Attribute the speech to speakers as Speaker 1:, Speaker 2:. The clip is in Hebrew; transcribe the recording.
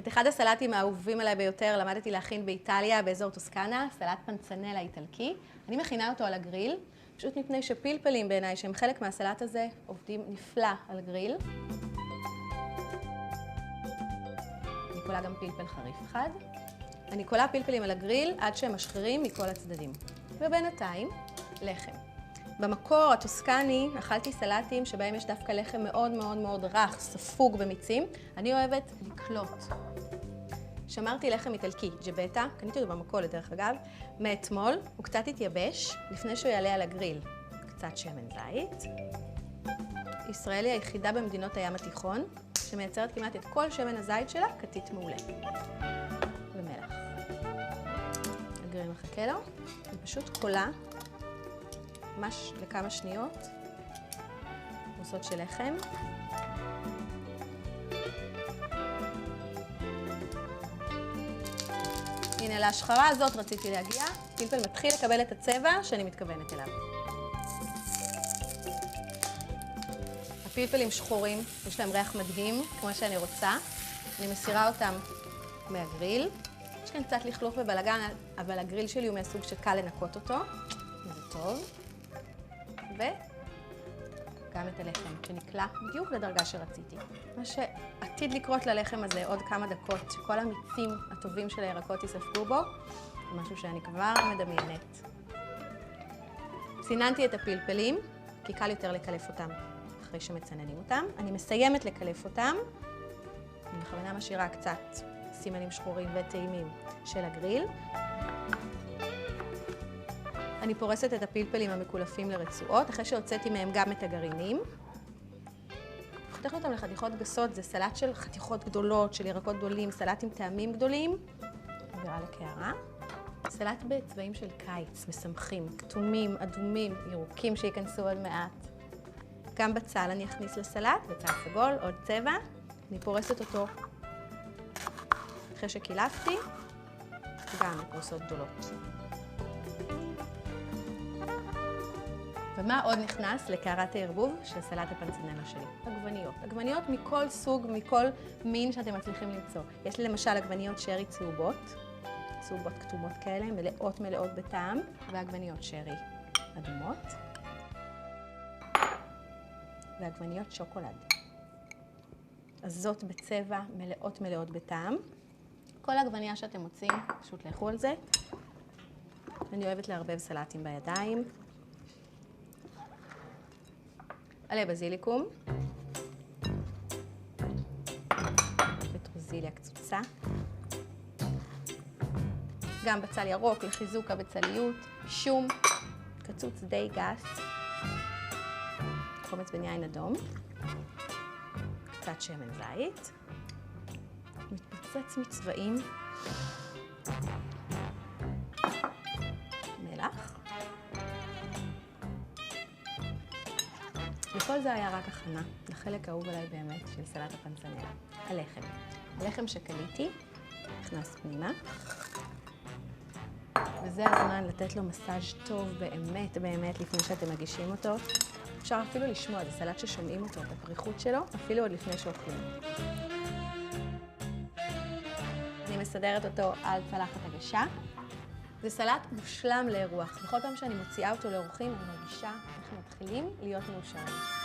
Speaker 1: את אחד הסלטים האהובים עליי ביותר למדתי להכין באיטליה, באזור טוסקנה, סלט פנצנלה איטלקי. אני מכינה אותו על הגריל, פשוט מפני שפלפלים בעיניי, שהם חלק מהסלט הזה, עובדים נפלא על גריל. אני קולה גם פלפל חריף אחד. אני קולה פלפלים על הגריל עד שהם משחירים מכל הצדדים. ובינתיים, לחם. במקור הטוסקני אכלתי סלטים שבהם יש דווקא לחם מאוד מאוד מאוד רך, ספוג במיצים. אני אוהבת לקלוט. שמרתי לחם איטלקי, ג'בטה, קניתי אותו במקור לדרך אגב, מאתמול, הוא קצת התייבש לפני שהוא יעלה על הגריל. קצת שמן זית. ישראל היא היחידה במדינות הים התיכון, שמייצרת כמעט את כל שמן הזית שלה כתית מעולה. ומלח. הגריל מחכה לו, אני פשוט קולה. ממש לכמה שניות, כוסות של לחם. הנה, להשחרה הזאת רציתי להגיע. פלפל מתחיל לקבל את הצבע שאני מתכוונת אליו. הפלפלים שחורים, יש להם ריח מדהים, כמו שאני רוצה. אני מסירה אותם מהגריל. יש כאן קצת לכלוך ובלגן, אבל הגריל שלי הוא מהסוג שקל לנקות אותו. זה טוב. וגם את הלחם, שנקלע בדיוק לדרגה שרציתי. מה שעתיד לקרות ללחם הזה עוד כמה דקות, שכל המיצים הטובים של הירקות יספגו בו, זה משהו שאני כבר מדמיינת. ציננתי את הפלפלים, כי קל יותר לקלף אותם אחרי שמצננים אותם. אני מסיימת לקלף אותם, אני בכוונה משאירה קצת סימנים שחורים וטעימים של הגריל. אני פורסת את הפלפלים המקולפים לרצועות, אחרי שהוצאתי מהם גם את הגרעינים. חותכת אותם לחתיכות גסות, זה סלט של חתיכות גדולות, של ירקות גדולים, סלט עם טעמים גדולים. מעבירה לקערה. סלט בצבעים של קיץ, משמחים, כתומים, אדומים, ירוקים שייכנסו עוד מעט. גם בצל אני אכניס לסלט, בצל סגול, עוד צבע. אני פורסת אותו אחרי שקילפתי, גם בפרוסות גדולות. ומה עוד נכנס לקערת הערבוב של סלט הפנצנלה שלי? עגבניות. עגבניות מכל סוג, מכל מין שאתם מצליחים למצוא. יש לי למשל עגבניות שרי צהובות, צהובות כתומות כאלה, מלאות מלאות בטעם, ועגבניות שרי אדומות, ועגבניות שוקולד. עזות בצבע, מלאות מלאות בטעם. כל עגבניה שאתם מוצאים, פשוט לכו על זה. אני אוהבת לערבב סלטים בידיים. עלי בזיליקום, פטרוזיליה קצוצה, גם בצל ירוק לחיזוק הבצליות, שום, קצוץ די גס, חומץ בן יין אדום, קצת שמן זית, מתפוצץ מצבעים, מלח. וכל זה היה רק הכנה, לחלק האהוב עליי באמת של סלט הפנצנלה. הלחם. הלחם שקליתי, נכנס פנימה. וזה הזמן לתת לו מסאז' טוב באמת באמת לפני שאתם מגישים אותו. אפשר אפילו לשמוע, זה סלט ששומעים אותו, את הפריחות שלו, אפילו עוד לפני שאוכלים. אני מסדרת אותו על צלחת הגשה. זה סלט מושלם לאירוח. בכל פעם שאני מוציאה אותו לאורחים, אני מרגישה איך מתחילים להיות מאושרים.